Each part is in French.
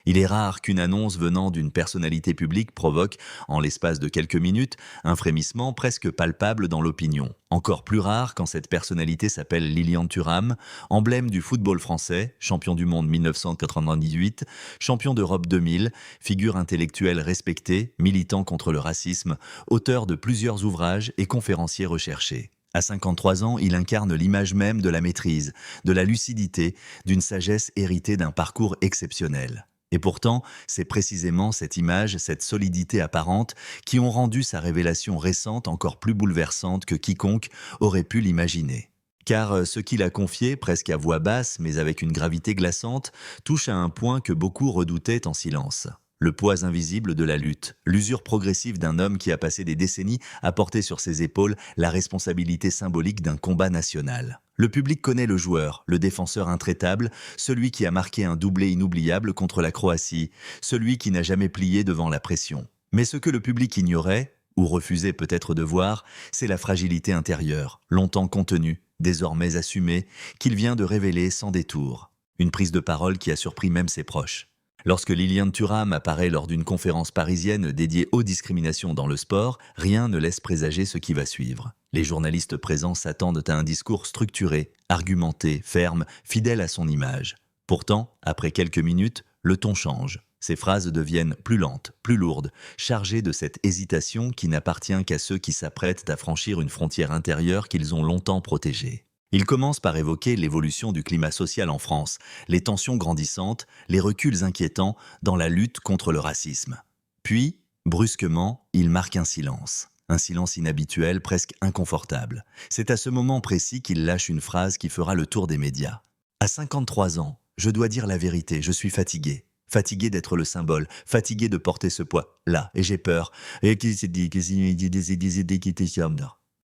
Il est rare qu'une annonce venant d'une personnalité publique provoque, en l'espace de quelques minutes, un frémissement presque palpable dans l'opinion. Encore plus rare quand cette personnalité s'appelle Lilian Thuram, emblème du football français, champion du monde 1998, champion d'Europe 2000, figure intellectuelle respectée, militant contre le racisme, auteur de plusieurs ouvrages et conférencier recherché. À 53 ans, il incarne l'image même de la maîtrise, de la lucidité, d'une sagesse héritée d'un parcours exceptionnel. Et pourtant, c'est précisément cette image, cette solidité apparente, qui ont rendu sa révélation récente encore plus bouleversante que quiconque aurait pu l'imaginer. Car ce qu'il a confié, presque à voix basse, mais avec une gravité glaçante, touche à un point que beaucoup redoutaient en silence. Le poids invisible de la lutte, l'usure progressive d'un homme qui a passé des décennies à porter sur ses épaules la responsabilité symbolique d'un combat national. Le public connaît le joueur, le défenseur intraitable, celui qui a marqué un doublé inoubliable contre la Croatie, celui qui n'a jamais plié devant la pression. Mais ce que le public ignorait, ou refusait peut-être de voir, c'est la fragilité intérieure, longtemps contenue, désormais assumée, qu'il vient de révéler sans détour. Une prise de parole qui a surpris même ses proches. Lorsque Lilian Thuram apparaît lors d'une conférence parisienne dédiée aux discriminations dans le sport, rien ne laisse présager ce qui va suivre. Les journalistes présents s'attendent à un discours structuré, argumenté, ferme, fidèle à son image. Pourtant, après quelques minutes, le ton change. Ses phrases deviennent plus lentes, plus lourdes, chargées de cette hésitation qui n'appartient qu'à ceux qui s'apprêtent à franchir une frontière intérieure qu'ils ont longtemps protégée. Il commence par évoquer l'évolution du climat social en France, les tensions grandissantes, les reculs inquiétants dans la lutte contre le racisme. Puis, brusquement, il marque un silence inhabituel, presque inconfortable. C'est à ce moment précis qu'il lâche une phrase qui fera le tour des médias. À 53 ans, je dois dire la vérité, je suis fatigué. Fatigué d'être le symbole, fatigué de porter ce poids-là, et j'ai peur.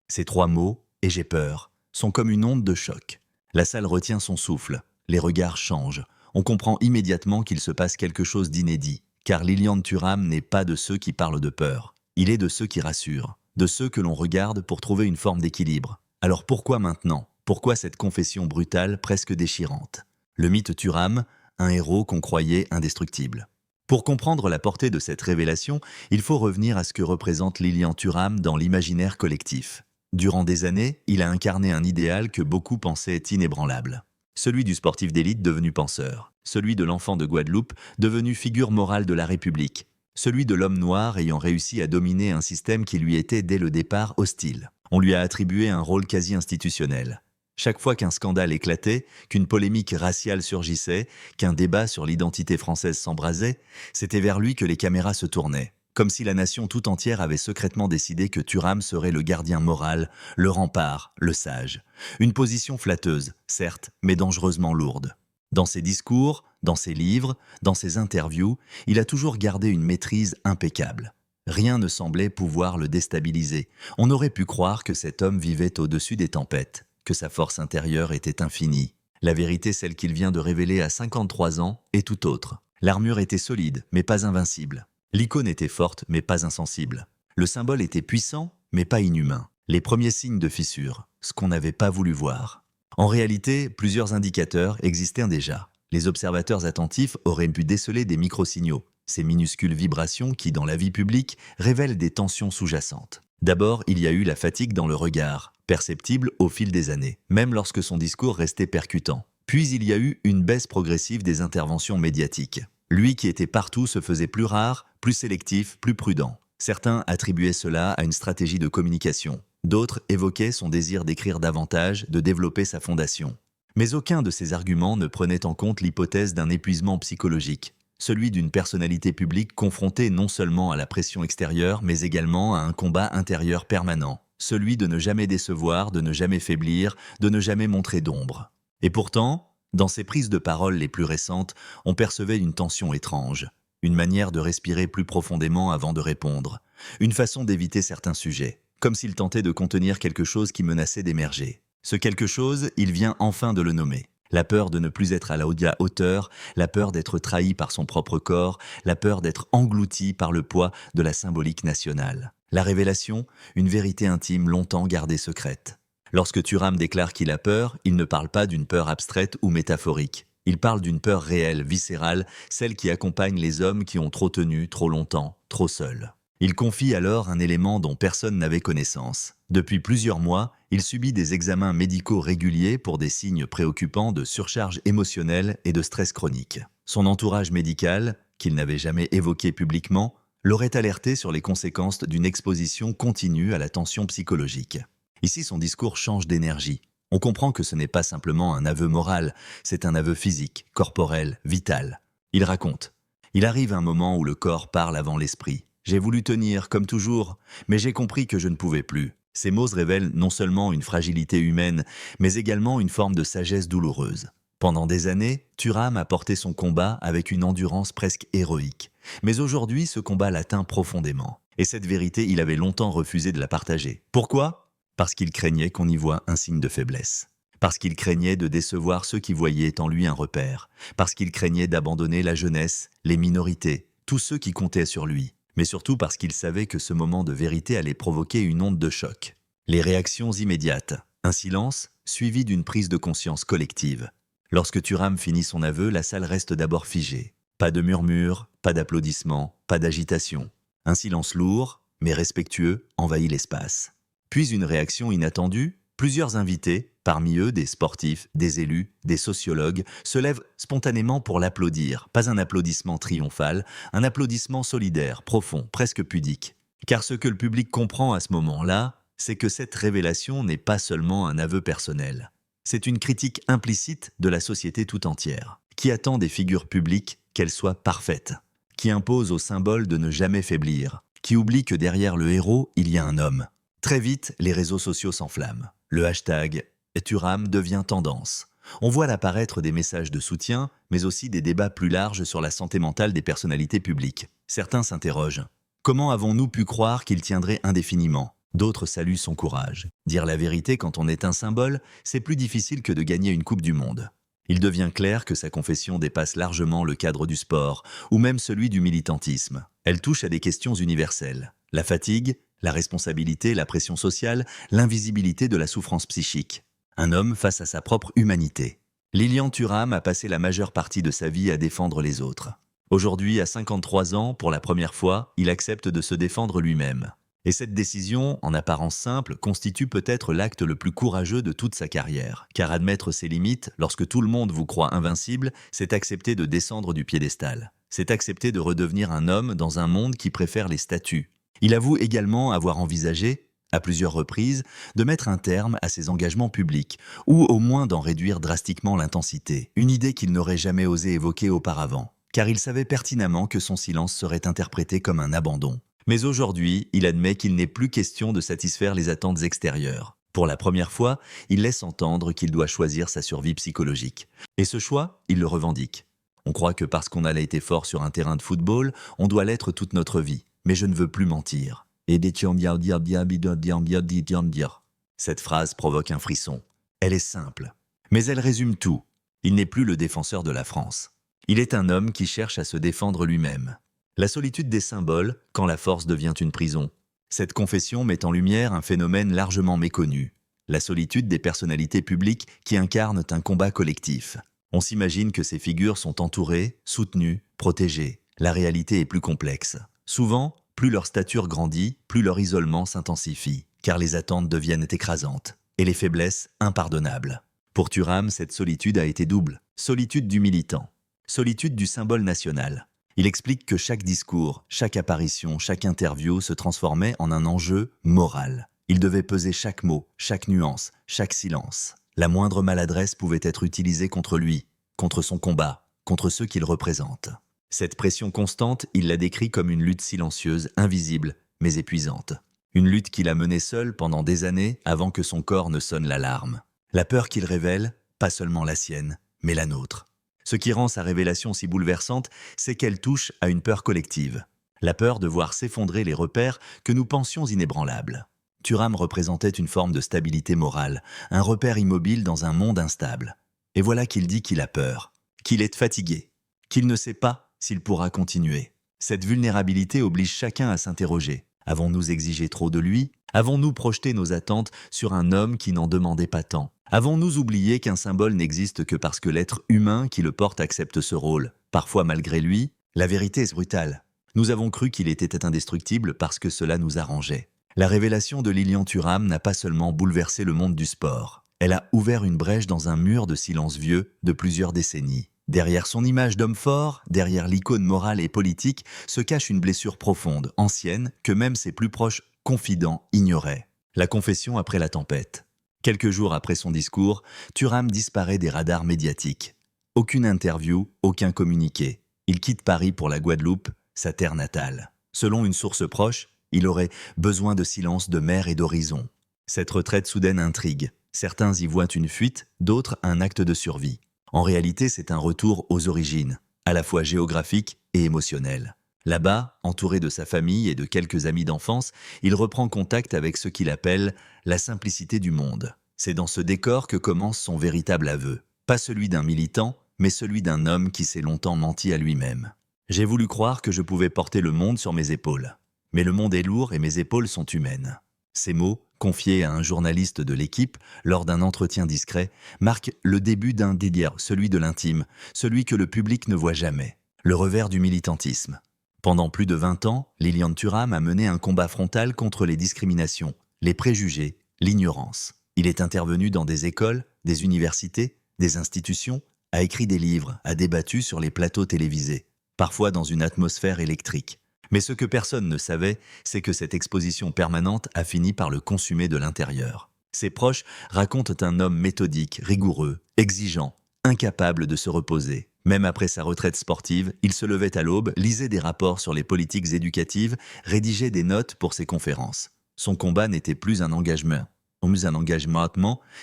Ces trois mots, et j'ai peur, sont comme une onde de choc. La salle retient son souffle, les regards changent. On comprend immédiatement qu'il se passe quelque chose d'inédit, car Lilian Thuram n'est pas de ceux qui parlent de peur. Il est de ceux qui rassurent, de ceux que l'on regarde pour trouver une forme d'équilibre. Alors pourquoi maintenant ? Pourquoi cette confession brutale, presque déchirante ? Le mythe Thuram, un héros qu'on croyait indestructible. Pour comprendre la portée de cette révélation, il faut revenir à ce que représente Lilian Thuram dans l'imaginaire collectif. Durant des années, il a incarné un idéal que beaucoup pensaient inébranlable. Celui du sportif d'élite devenu penseur, celui de l'enfant de Guadeloupe devenu figure morale de la République, celui de l'homme noir ayant réussi à dominer un système qui lui était dès le départ hostile. On lui a attribué un rôle quasi institutionnel. Chaque fois qu'un scandale éclatait, qu'une polémique raciale surgissait, qu'un débat sur l'identité française s'embrasait, c'était vers lui que les caméras se tournaient. Comme si la nation tout entière avait secrètement décidé que Thuram serait le gardien moral, le rempart, le sage. Une position flatteuse, certes, mais dangereusement lourde. Dans ses discours, dans ses livres, dans ses interviews, il a toujours gardé une maîtrise impeccable. Rien ne semblait pouvoir le déstabiliser. On aurait pu croire que cet homme vivait au-dessus des tempêtes, que sa force intérieure était infinie. La vérité, celle qu'il vient de révéler à 53 ans, est tout autre. L'armure était solide, mais pas invincible. L'icône était forte, mais pas insensible. Le symbole était puissant, mais pas inhumain. Les premiers signes de fissure, ce qu'on n'avait pas voulu voir. En réalité, plusieurs indicateurs existaient déjà. Les observateurs attentifs auraient pu déceler des microsignaux, ces minuscules vibrations qui, dans la vie publique, révèlent des tensions sous-jacentes. D'abord, il y a eu la fatigue dans le regard, perceptible au fil des années, même lorsque son discours restait percutant. Puis il y a eu une baisse progressive des interventions médiatiques. Lui qui était partout se faisait plus rare, plus sélectif, plus prudent. Certains attribuaient cela à une stratégie de communication. D'autres évoquaient son désir d'écrire davantage, de développer sa fondation. Mais aucun de ces arguments ne prenait en compte l'hypothèse d'un épuisement psychologique, celui d'une personnalité publique confrontée non seulement à la pression extérieure, mais également à un combat intérieur permanent, celui de ne jamais décevoir, de ne jamais faiblir, de ne jamais montrer d'ombre. Et pourtant, dans ses prises de parole les plus récentes, on percevait une tension étrange, une manière de respirer plus profondément avant de répondre, une façon d'éviter certains sujets, comme s'il tentait de contenir quelque chose qui menaçait d'émerger. Ce quelque chose, il vient enfin de le nommer. La peur de ne plus être à la hauteur, la peur d'être trahi par son propre corps, la peur d'être englouti par le poids de la symbolique nationale. La révélation, une vérité intime longtemps gardée secrète. Lorsque Thuram déclare qu'il a peur, il ne parle pas d'une peur abstraite ou métaphorique. Il parle d'une peur réelle, viscérale, celle qui accompagne les hommes qui ont trop tenu, trop longtemps, trop seuls. Il confie alors un élément dont personne n'avait connaissance. Depuis plusieurs mois, il subit des examens médicaux réguliers pour des signes préoccupants de surcharge émotionnelle et de stress chronique. Son entourage médical, qu'il n'avait jamais évoqué publiquement, l'aurait alerté sur les conséquences d'une exposition continue à la tension psychologique. Ici, son discours change d'énergie. On comprend que ce n'est pas simplement un aveu moral, c'est un aveu physique, corporel, vital. Il raconte « Il arrive un moment où le corps parle avant l'esprit. J'ai voulu tenir, comme toujours, mais j'ai compris que je ne pouvais plus. » Ces mots révèlent non seulement une fragilité humaine, mais également une forme de sagesse douloureuse. Pendant des années, Thuram a porté son combat avec une endurance presque héroïque. Mais aujourd'hui, ce combat l'atteint profondément. Et cette vérité, il avait longtemps refusé de la partager. Pourquoi ? Parce qu'il craignait qu'on y voie un signe de faiblesse. Parce qu'il craignait de décevoir ceux qui voyaient en lui un repère. Parce qu'il craignait d'abandonner la jeunesse, les minorités, tous ceux qui comptaient sur lui. Mais surtout parce qu'il savait que ce moment de vérité allait provoquer une onde de choc. Les réactions immédiates. Un silence, suivi d'une prise de conscience collective. Lorsque Thuram finit son aveu, la salle reste d'abord figée. Pas de murmures, pas d'applaudissements, pas d'agitation. Un silence lourd, mais respectueux, envahit l'espace. Puis une réaction inattendue, plusieurs invités, parmi eux des sportifs, des élus, des sociologues, se lèvent spontanément pour l'applaudir. Pas un applaudissement triomphal, un applaudissement solidaire, profond, presque pudique. Car ce que le public comprend à ce moment-là, c'est que cette révélation n'est pas seulement un aveu personnel. C'est une critique implicite de la société tout entière, qui attend des figures publiques qu'elles soient parfaites, qui impose au symbole de ne jamais faiblir, qui oublie que derrière le héros, il y a un homme. Très vite, les réseaux sociaux s'enflamment. Le hashtag Thuram devient tendance. On voit apparaître des messages de soutien, mais aussi des débats plus larges sur la santé mentale des personnalités publiques. Certains s'interrogent. Comment avons-nous pu croire qu'il tiendrait indéfiniment ? D'autres saluent son courage. Dire la vérité quand on est un symbole, c'est plus difficile que de gagner une Coupe du Monde. Il devient clair que sa confession dépasse largement le cadre du sport, ou même celui du militantisme. Elle touche à des questions universelles. La fatigue, la responsabilité, la pression sociale, l'invisibilité de la souffrance psychique. Un homme face à sa propre humanité. Lilian Thuram a passé la majeure partie de sa vie à défendre les autres. Aujourd'hui, à 53 ans, pour la première fois, il accepte de se défendre lui-même. Et cette décision, en apparence simple, constitue peut-être l'acte le plus courageux de toute sa carrière. Car admettre ses limites, lorsque tout le monde vous croit invincible, c'est accepter de descendre du piédestal. C'est accepter de redevenir un homme dans un monde qui préfère les statuts. Il avoue également avoir envisagé, à plusieurs reprises, de mettre un terme à ses engagements publics, ou au moins d'en réduire drastiquement l'intensité, une idée qu'il n'aurait jamais osé évoquer auparavant, car il savait pertinemment que son silence serait interprété comme un abandon. Mais aujourd'hui, il admet qu'il n'est plus question de satisfaire les attentes extérieures. Pour la première fois, il laisse entendre qu'il doit choisir sa survie psychologique. Et ce choix, il le revendique. On croit que parce qu'on a été fort sur un terrain de football, on doit l'être toute notre vie. Mais je ne veux plus mentir. Cette phrase provoque un frisson. Elle est simple. Mais elle résume tout. Il n'est plus le défenseur de la France. Il est un homme qui cherche à se défendre lui-même. La solitude des symboles, quand la force devient une prison. Cette confession met en lumière un phénomène largement méconnu. La solitude des personnalités publiques qui incarnent un combat collectif. On s'imagine que ces figures sont entourées, soutenues, protégées. La réalité est plus complexe. Souvent, plus leur stature grandit, plus leur isolement s'intensifie, car les attentes deviennent écrasantes, et les faiblesses impardonnables. Pour Thuram, cette solitude a été double. Solitude du militant, solitude du symbole national. Il explique que chaque discours, chaque apparition, chaque interview se transformait en un enjeu moral. Il devait peser chaque mot, chaque nuance, chaque silence. La moindre maladresse pouvait être utilisée contre lui, contre son combat, contre ceux qu'il représente. Cette pression constante, il la décrit comme une lutte silencieuse, invisible, mais épuisante. Une lutte qu'il a menée seul pendant des années avant que son corps ne sonne l'alarme. La peur qu'il révèle, pas seulement la sienne, mais la nôtre. Ce qui rend sa révélation si bouleversante, c'est qu'elle touche à une peur collective. La peur de voir s'effondrer les repères que nous pensions inébranlables. Thuram représentait une forme de stabilité morale, un repère immobile dans un monde instable. Et voilà qu'il dit qu'il a peur, qu'il est fatigué, qu'il ne sait pas s'il pourra continuer. Cette vulnérabilité oblige chacun à s'interroger. Avons-nous exigé trop de lui? Avons-nous projeté nos attentes sur un homme qui n'en demandait pas tant? Avons-nous oublié qu'un symbole n'existe que parce que l'être humain qui le porte accepte ce rôle, parfois malgré lui? La vérité est brutale. Nous avons cru qu'il était indestructible parce que cela nous arrangeait. La révélation de Lilian Thuram n'a pas seulement bouleversé le monde du sport. Elle a ouvert une brèche dans un mur de silence vieux de plusieurs décennies. Derrière son image d'homme fort, derrière l'icône morale et politique, se cache une blessure profonde, ancienne, que même ses plus proches confidents ignoraient. La confession après la tempête. Quelques jours après son discours, Thuram disparaît des radars médiatiques. Aucune interview, aucun communiqué. Il quitte Paris pour la Guadeloupe, sa terre natale. Selon une source proche, il aurait besoin de silence de mer et d'horizon. Cette retraite soudaine intrigue. Certains y voient une fuite, d'autres un acte de survie. En réalité, c'est un retour aux origines, à la fois géographique et émotionnel. Là-bas, entouré de sa famille et de quelques amis d'enfance, il reprend contact avec ce qu'il appelle la simplicité du monde. C'est dans ce décor que commence son véritable aveu. Pas celui d'un militant, mais celui d'un homme qui s'est longtemps menti à lui-même. J'ai voulu croire que je pouvais porter le monde sur mes épaules. Mais le monde est lourd et mes épaules sont humaines. Ces mots, confiés à un journaliste de l'équipe lors d'un entretien discret, marquent le début d'un délire, celui de l'intime, celui que le public ne voit jamais, le revers du militantisme. Pendant plus de 20 ans, Lilian Thuram a mené un combat frontal contre les discriminations, les préjugés, l'ignorance. Il est intervenu dans des écoles, des universités, des institutions, a écrit des livres, a débattu sur les plateaux télévisés, parfois dans une atmosphère électrique. Mais ce que personne ne savait, c'est que cette exposition permanente a fini par le consumer de l'intérieur. Ses proches racontent un homme méthodique, rigoureux, exigeant, incapable de se reposer. Même après sa retraite sportive, il se levait à l'aube, lisait des rapports sur les politiques éducatives, rédigeait des notes pour ses conférences. Son combat n'était plus un engagement.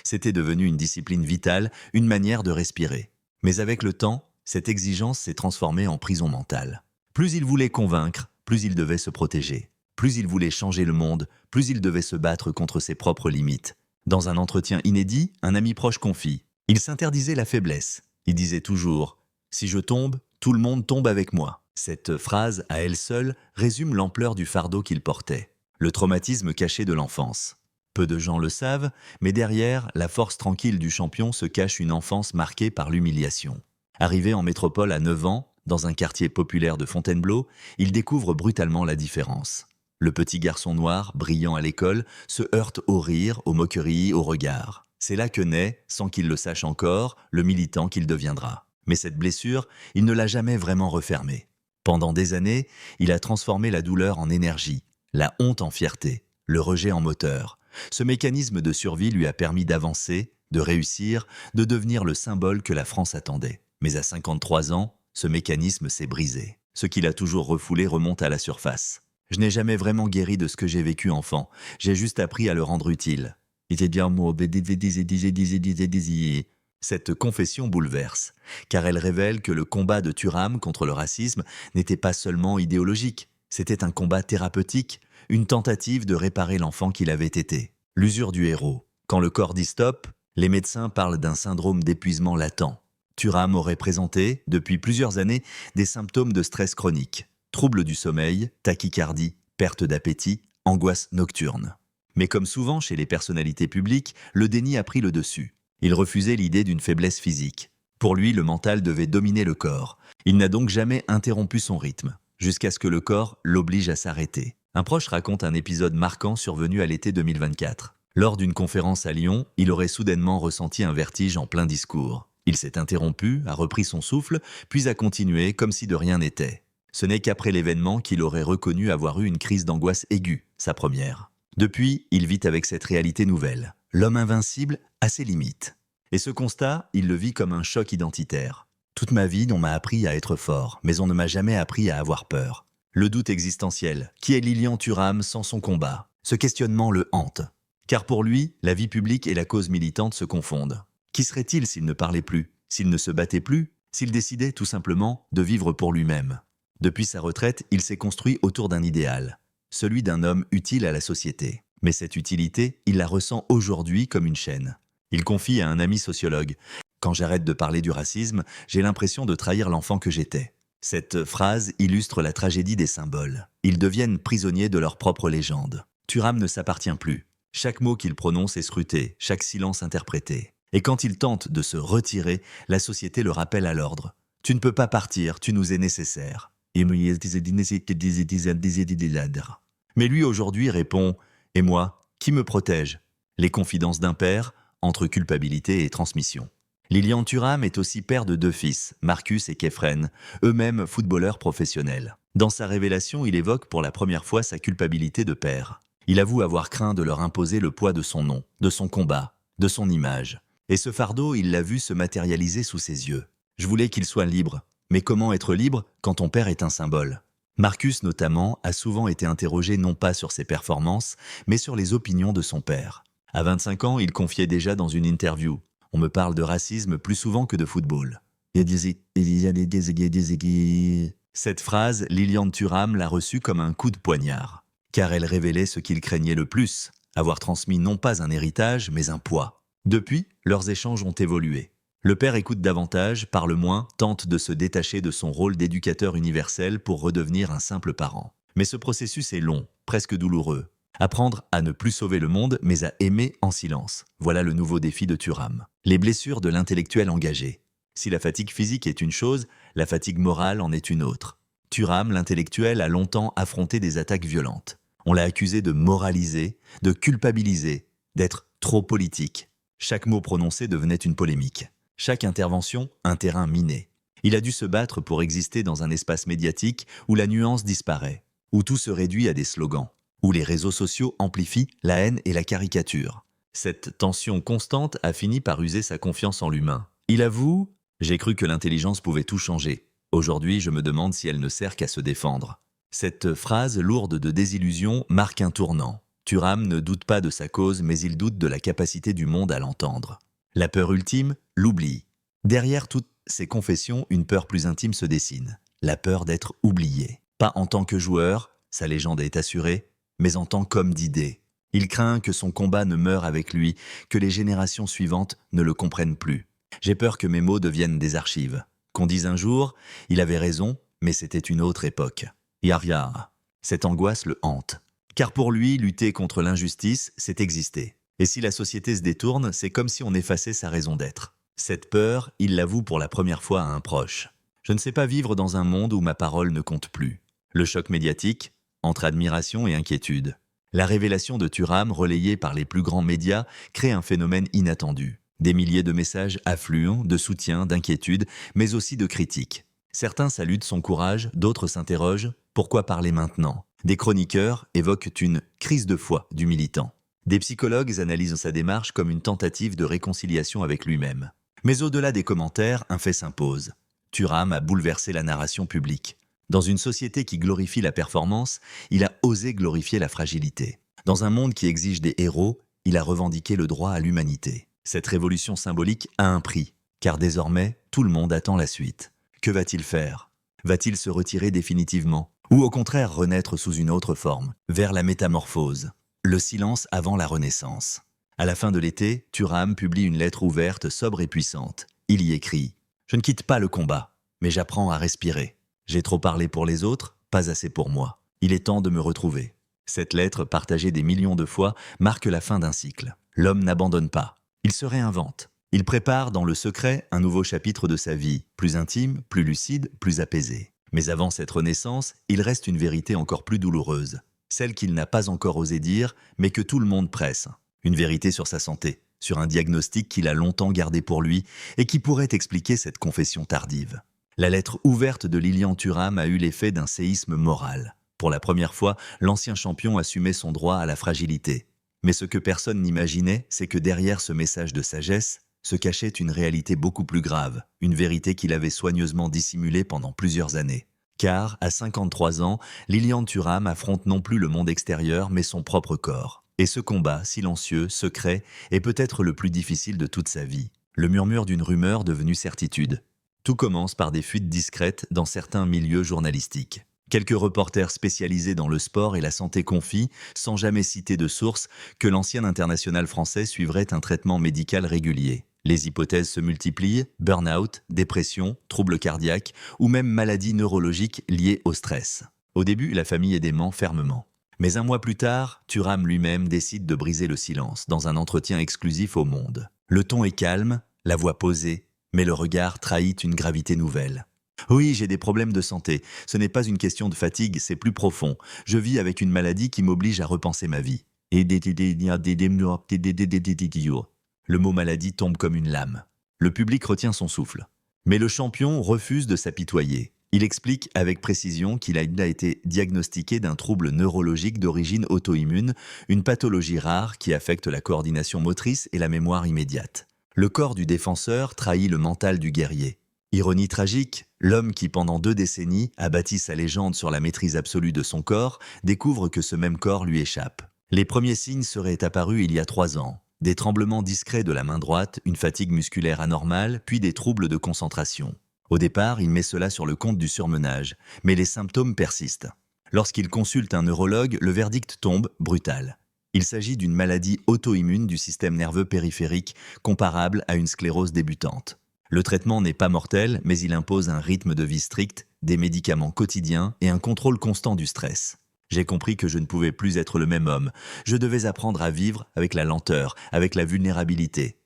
C'était devenu une discipline vitale, une manière de respirer. Mais avec le temps, cette exigence s'est transformée en prison mentale. Plus il voulait convaincre, plus il devait se protéger. Plus il voulait changer le monde, plus il devait se battre contre ses propres limites. Dans un entretien inédit, un ami proche confie. Il s'interdisait la faiblesse. Il disait toujours « Si je tombe, tout le monde tombe avec moi ». Cette phrase, à elle seule, résume l'ampleur du fardeau qu'il portait. Le traumatisme caché de l'enfance. Peu de gens le savent, mais derrière la force tranquille du champion se cache une enfance marquée par l'humiliation. Arrivé en métropole à 9 ans, dans un quartier populaire de Fontainebleau, il découvre brutalement la différence. Le petit garçon noir, brillant à l'école, se heurte au rire, aux moqueries, aux regards. C'est là que naît, sans qu'il le sache encore, le militant qu'il deviendra. Mais cette blessure, il ne l'a jamais vraiment refermée. Pendant des années, il a transformé la douleur en énergie, la honte en fierté, le rejet en moteur. Ce mécanisme de survie lui a permis d'avancer, de réussir, de devenir le symbole que la France attendait. Mais à 53 ans, ce mécanisme s'est brisé. Ce qu'il a toujours refoulé remonte à la surface. Je n'ai jamais vraiment guéri de ce que j'ai vécu enfant. J'ai juste appris à le rendre utile. Cette confession bouleverse, car elle révèle que le combat de Thuram contre le racisme n'était pas seulement idéologique. C'était un combat thérapeutique, une tentative de réparer l'enfant qu'il avait été. L'usure du héros. Quand le corps dit stop, les médecins parlent d'un syndrome d'épuisement latent. Thuram aurait présenté, depuis plusieurs années, des symptômes de stress chronique. Troubles du sommeil, tachycardie, perte d'appétit, angoisse nocturne. Mais comme souvent chez les personnalités publiques, le déni a pris le dessus. Il refusait l'idée d'une faiblesse physique. Pour lui, le mental devait dominer le corps. Il n'a donc jamais interrompu son rythme, jusqu'à ce que le corps l'oblige à s'arrêter. Un proche raconte un épisode marquant survenu à l'été 2024. Lors d'une conférence à Lyon, il aurait soudainement ressenti un vertige en plein discours. Il s'est interrompu, a repris son souffle, puis a continué comme si de rien n'était. Ce n'est qu'après l'événement qu'il aurait reconnu avoir eu une crise d'angoisse aiguë, sa première. Depuis, il vit avec cette réalité nouvelle. L'homme invincible a ses limites. Et ce constat, il le vit comme un choc identitaire. Toute ma vie, on m'a appris à être fort, mais on ne m'a jamais appris à avoir peur. Le doute existentiel. Qui est Lilian Thuram sans son combat? Ce questionnement le hante. Car pour lui, la vie publique et la cause militante se confondent. Qui serait-il s'il ne parlait plus? S'il ne se battait plus? S'il décidait tout simplement de vivre pour lui-même? Depuis sa retraite, il s'est construit autour d'un idéal, celui d'un homme utile à la société. Mais cette utilité, il la ressent aujourd'hui comme une chaîne. Il confie à un ami sociologue « Quand j'arrête de parler du racisme, j'ai l'impression de trahir l'enfant que j'étais ». Cette phrase illustre la tragédie des symboles. Ils deviennent prisonniers de leur propre légende. Thuram ne s'appartient plus. Chaque mot qu'il prononce est scruté, chaque silence interprété. Et quand il tente de se retirer, la société le rappelle à l'ordre. Tu ne peux pas partir, tu nous es nécessaire. Mais lui aujourd'hui répond « Et moi, qui me protège ?» Les confidences d'un père, entre culpabilité et transmission. Lilian Thuram est aussi père de 2 fils, Marcus et Kefren, eux-mêmes footballeurs professionnels. Dans sa révélation, il évoque pour la première fois sa culpabilité de père. Il avoue avoir craint de leur imposer le poids de son nom, de son combat, de son image. Et ce fardeau, il l'a vu se matérialiser sous ses yeux. Je voulais qu'il soit libre. Mais comment être libre quand ton père est un symbole ? Marcus, notamment, a souvent été interrogé non pas sur ses performances, mais sur les opinions de son père. À 25 ans, il confiait déjà dans une interview « On me parle de racisme plus souvent que de football ». Cette phrase, Lilian Thuram l'a reçue comme un coup de poignard, car elle révélait ce qu'il craignait le plus, avoir transmis non pas un héritage, mais un poids. Depuis, leurs échanges ont évolué. Le père écoute davantage, parle moins, tente de se détacher de son rôle d'éducateur universel pour redevenir un simple parent. Mais ce processus est long, presque douloureux. Apprendre à ne plus sauver le monde, mais à aimer en silence. Voilà le nouveau défi de Thuram. Les blessures de l'intellectuel engagé. Si la fatigue physique est une chose, la fatigue morale en est une autre. Thuram, l'intellectuel, a longtemps affronté des attaques violentes. On l'a accusé de moraliser, de culpabiliser, d'être trop politique. Chaque mot prononcé devenait une polémique. Chaque intervention, un terrain miné. Il a dû se battre pour exister dans un espace médiatique où la nuance disparaît, où tout se réduit à des slogans, où les réseaux sociaux amplifient la haine et la caricature. Cette tension constante a fini par user sa confiance en l'humain. Il avoue « J'ai cru que l'intelligence pouvait tout changer. Aujourd'hui, je me demande si elle ne sert qu'à se défendre. » Cette phrase lourde de désillusion marque un tournant. Thuram ne doute pas de sa cause, mais il doute de la capacité du monde à l'entendre. La peur ultime, l'oubli. Derrière toutes ces confessions, une peur plus intime se dessine. La peur d'être oublié. Pas en tant que joueur, sa légende est assurée, mais en tant qu'homme d'idées. Il craint que son combat ne meure avec lui, que les générations suivantes ne le comprennent plus. J'ai peur que mes mots deviennent des archives. Qu'on dise un jour, il avait raison, mais c'était une autre époque. Yaria. Cette angoisse le hante. Car pour lui, lutter contre l'injustice, c'est exister. Et si la société se détourne, c'est comme si on effaçait sa raison d'être. Cette peur, il l'avoue pour la première fois à un proche. Je ne sais pas vivre dans un monde où ma parole ne compte plus. Le choc médiatique, entre admiration et inquiétude. La révélation de Thuram, relayée par les plus grands médias, crée un phénomène inattendu. Des milliers de messages affluent, de soutien, d'inquiétude, mais aussi de critiques. Certains saluent son courage, d'autres s'interrogent « Pourquoi parler maintenant ?» Des chroniqueurs évoquent une « crise de foi » du militant. Des psychologues analysent sa démarche comme une tentative de réconciliation avec lui-même. Mais au-delà des commentaires, un fait s'impose. Thuram a bouleversé la narration publique. Dans une société qui glorifie la performance, il a osé glorifier la fragilité. Dans un monde qui exige des héros, il a revendiqué le droit à l'humanité. Cette révolution symbolique a un prix, car désormais, tout le monde attend la suite. Que va-t-il faire ? Va-t-il se retirer définitivement ? Ou au contraire renaître sous une autre forme, vers la métamorphose ? Le silence avant la renaissance. À la fin de l'été, Thuram publie une lettre ouverte, sobre et puissante. Il y écrit « Je ne quitte pas le combat, mais j'apprends à respirer. J'ai trop parlé pour les autres, pas assez pour moi. Il est temps de me retrouver. » Cette lettre, partagée des millions de fois, marque la fin d'un cycle. L'homme n'abandonne pas. Il se réinvente. Il prépare dans le secret un nouveau chapitre de sa vie, plus intime, plus lucide, plus apaisé. Mais avant cette renaissance, il reste une vérité encore plus douloureuse. Celle qu'il n'a pas encore osé dire, mais que tout le monde presse. Une vérité sur sa santé, sur un diagnostic qu'il a longtemps gardé pour lui et qui pourrait expliquer cette confession tardive. La lettre ouverte de Lilian Thuram a eu l'effet d'un séisme moral. Pour la première fois, l'ancien champion assumait son droit à la fragilité. Mais ce que personne n'imaginait, c'est que derrière ce message de sagesse, se cachait une réalité beaucoup plus grave, une vérité qu'il avait soigneusement dissimulée pendant plusieurs années. Car, à 53 ans, Lilian Thuram affronte non plus le monde extérieur, mais son propre corps. Et ce combat, silencieux, secret, est peut-être le plus difficile de toute sa vie. Le murmure d'une rumeur devenue certitude. Tout commence par des fuites discrètes dans certains milieux journalistiques. Quelques reporters spécialisés dans le sport et la santé confient, sans jamais citer de source, que l'ancien international français suivrait un traitement médical régulier. Les hypothèses se multiplient, burn-out, dépression, troubles cardiaques ou même maladies neurologiques liées au stress. Au début, la famille est ment fermement. Mais un mois plus tard, Thuram lui-même décide de briser le silence dans un entretien exclusif au Monde. Le ton est calme, la voix posée, mais le regard trahit une gravité nouvelle. Oui, j'ai des problèmes de santé. Ce n'est pas une question de fatigue, c'est plus profond. Je vis avec une maladie qui m'oblige à repenser ma vie. Le mot maladie tombe comme une lame. Le public retient son souffle. Mais le champion refuse de s'apitoyer. Il explique avec précision qu'il a été diagnostiqué d'un trouble neurologique d'origine auto-immune, une pathologie rare qui affecte la coordination motrice et la mémoire immédiate. Le corps du défenseur trahit le mental du guerrier. Ironie tragique, l'homme qui pendant 2 décennies a bâti sa légende sur la maîtrise absolue de son corps découvre que ce même corps lui échappe. Les premiers signes seraient apparus il y a 3 ans. Des tremblements discrets de la main droite, une fatigue musculaire anormale, puis des troubles de concentration. Au départ, il met cela sur le compte du surmenage, mais les symptômes persistent. Lorsqu'il consulte un neurologue, le verdict tombe brutal. Il s'agit d'une maladie auto-immune du système nerveux périphérique, comparable à une sclérose débutante. Le traitement n'est pas mortel, mais il impose un rythme de vie strict, des médicaments quotidiens et un contrôle constant du stress. J'ai compris que je ne pouvais plus être le même homme. Je devais apprendre à vivre avec la lenteur, avec la vulnérabilité.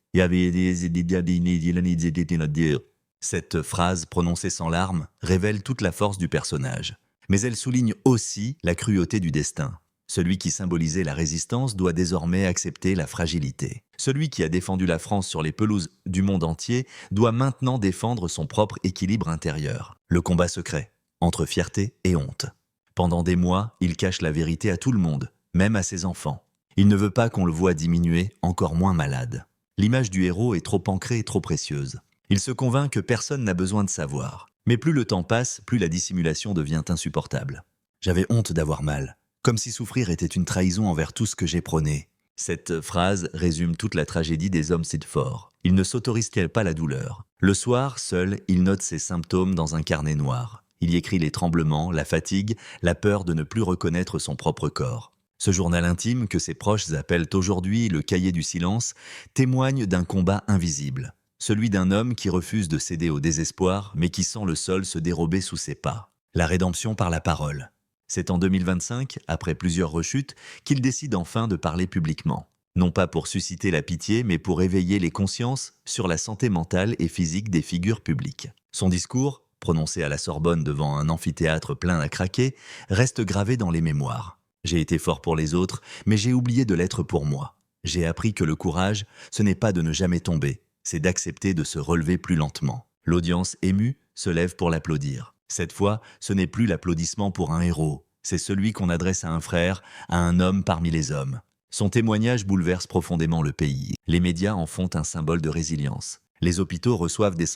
Cette phrase, prononcée sans larmes, révèle toute la force du personnage. Mais elle souligne aussi la cruauté du destin. Celui qui symbolisait la résistance doit désormais accepter la fragilité. Celui qui a défendu la France sur les pelouses du monde entier doit maintenant défendre son propre équilibre intérieur. Le combat secret, entre fierté et honte. Pendant des mois, il cache la vérité à tout le monde, même à ses enfants. Il ne veut pas qu'on le voie diminuer, encore moins malade. L'image du héros est trop ancrée et trop précieuse. Il se convainc que personne n'a besoin de savoir. Mais plus le temps passe, plus la dissimulation devient insupportable. J'avais honte d'avoir mal, comme si souffrir était une trahison envers tout ce que j'ai prôné. Cette phrase résume toute la tragédie des hommes si forts. Ils ne s'autorisent pas la douleur. Le soir, seul, il note ses symptômes dans un carnet noir. Il y écrit les tremblements, la fatigue, la peur de ne plus reconnaître son propre corps. Ce journal intime, que ses proches appellent aujourd'hui le cahier du silence, témoigne d'un combat invisible. Celui d'un homme qui refuse de céder au désespoir, mais qui sent le sol se dérober sous ses pas. La rédemption par la parole. C'est en 2025, après plusieurs rechutes, qu'il décide enfin de parler publiquement. Non pas pour susciter la pitié, mais pour éveiller les consciences sur la santé mentale et physique des figures publiques. Son discours, prononcé à la Sorbonne devant un amphithéâtre plein à craquer, reste gravé dans les mémoires. J'ai été fort pour les autres, mais j'ai oublié de l'être pour moi. J'ai appris que le courage, ce n'est pas de ne jamais tomber, c'est d'accepter de se relever plus lentement. L'audience émue se lève pour l'applaudir. Cette fois, ce n'est plus l'applaudissement pour un héros, c'est celui qu'on adresse à un frère, à un homme parmi les hommes. Son témoignage bouleverse profondément le pays. Les médias en font un symbole de résilience. Les hôpitaux reçoivent des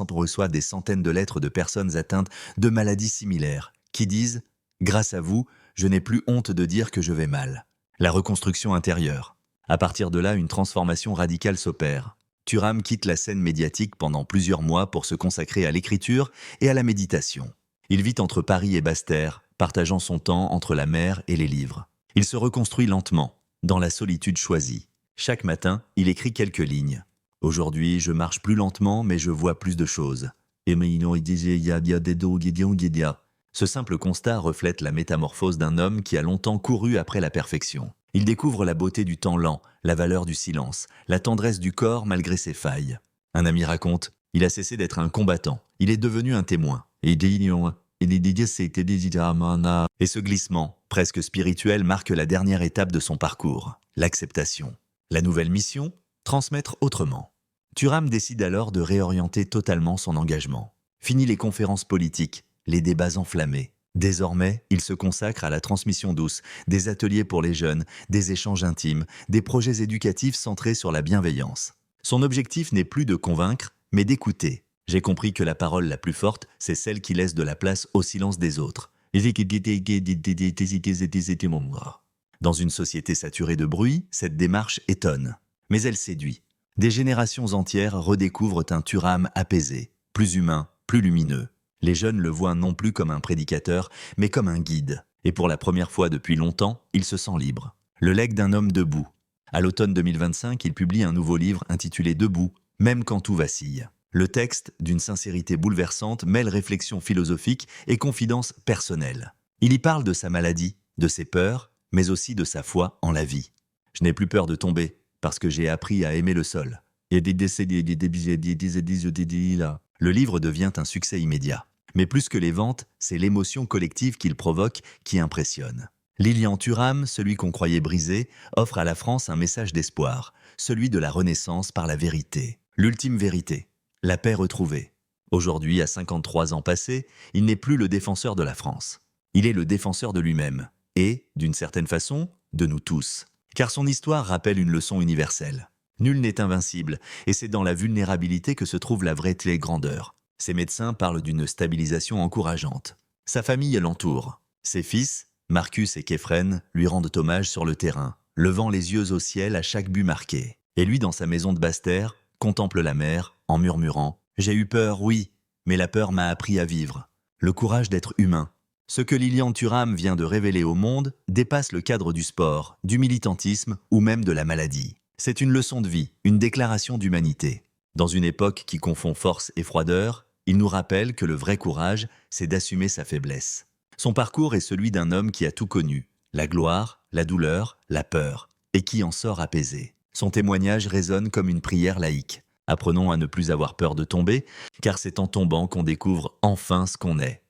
centaines de lettres de personnes atteintes de maladies similaires, qui disent « Grâce à vous, je n'ai plus honte de dire que je vais mal ». La reconstruction intérieure. À partir de là, une transformation radicale s'opère. Thuram quitte la scène médiatique pendant plusieurs mois pour se consacrer à l'écriture et à la méditation. Il vit entre Paris et Basse-Terre, partageant son temps entre la mer et les livres. Il se reconstruit lentement, dans la solitude choisie. Chaque matin, il écrit quelques lignes. Aujourd'hui, je marche plus lentement, mais je vois plus de choses. Ce simple constat reflète la métamorphose d'un homme qui a longtemps couru après la perfection. Il découvre la beauté du temps lent, la valeur du silence, la tendresse du corps malgré ses failles. Un ami raconte, il a cessé d'être un combattant, il est devenu un témoin. Et ce glissement, presque spirituel, marque la dernière étape de son parcours, l'acceptation. La nouvelle mission, transmettre autrement. Thuram décide alors de réorienter totalement son engagement. Fini les conférences politiques, les débats enflammés. Désormais, il se consacre à la transmission douce, des ateliers pour les jeunes, des échanges intimes, des projets éducatifs centrés sur la bienveillance. Son objectif n'est plus de convaincre, mais d'écouter. J'ai compris que la parole la plus forte, c'est celle qui laisse de la place au silence des autres. Dans une société saturée de bruit, cette démarche étonne. Mais elle séduit. Des générations entières redécouvrent un Thuram apaisé, plus humain, plus lumineux. Les jeunes le voient non plus comme un prédicateur, mais comme un guide. Et pour la première fois depuis longtemps, il se sent libre. Le legs d'un homme debout. À l'automne 2025, il publie un nouveau livre intitulé « Debout, même quand tout vacille ». Le texte, d'une sincérité bouleversante, mêle réflexion philosophique et confidence personnelle. Il y parle de sa maladie, de ses peurs, mais aussi de sa foi en la vie. Je n'ai plus peur de tomber, parce que j'ai appris à aimer le sol. Le livre devient un succès immédiat. Mais plus que les ventes, c'est l'émotion collective qu'il provoque qui impressionne. Lilian Thuram, celui qu'on croyait brisé, offre à la France un message d'espoir, celui de la renaissance par la vérité. L'ultime vérité, la paix retrouvée. Aujourd'hui, à 53 ans passés, il n'est plus le défenseur de la France. Il est le défenseur de lui-même, et, d'une certaine façon, de nous tous. Car son histoire rappelle une leçon universelle. Nul n'est invincible, et c'est dans la vulnérabilité que se trouve la vraie grandeur. Ses médecins parlent d'une stabilisation encourageante. Sa famille l'entoure. Ses fils, Marcus et Képhren, lui rendent hommage sur le terrain, levant les yeux au ciel à chaque but marqué. Et lui, dans sa maison de Basse-Terre, contemple la mer, en murmurant « J'ai eu peur, oui, mais la peur m'a appris à vivre. Le courage d'être humain. » Ce que Lilian Thuram vient de révéler au monde dépasse le cadre du sport, du militantisme ou même de la maladie. C'est une leçon de vie, une déclaration d'humanité. Dans une époque qui confond force et froideur, il nous rappelle que le vrai courage, c'est d'assumer sa faiblesse. Son parcours est celui d'un homme qui a tout connu, la gloire, la douleur, la peur, et qui en sort apaisé. Son témoignage résonne comme une prière laïque. Apprenons à ne plus avoir peur de tomber, car c'est en tombant qu'on découvre enfin ce qu'on est.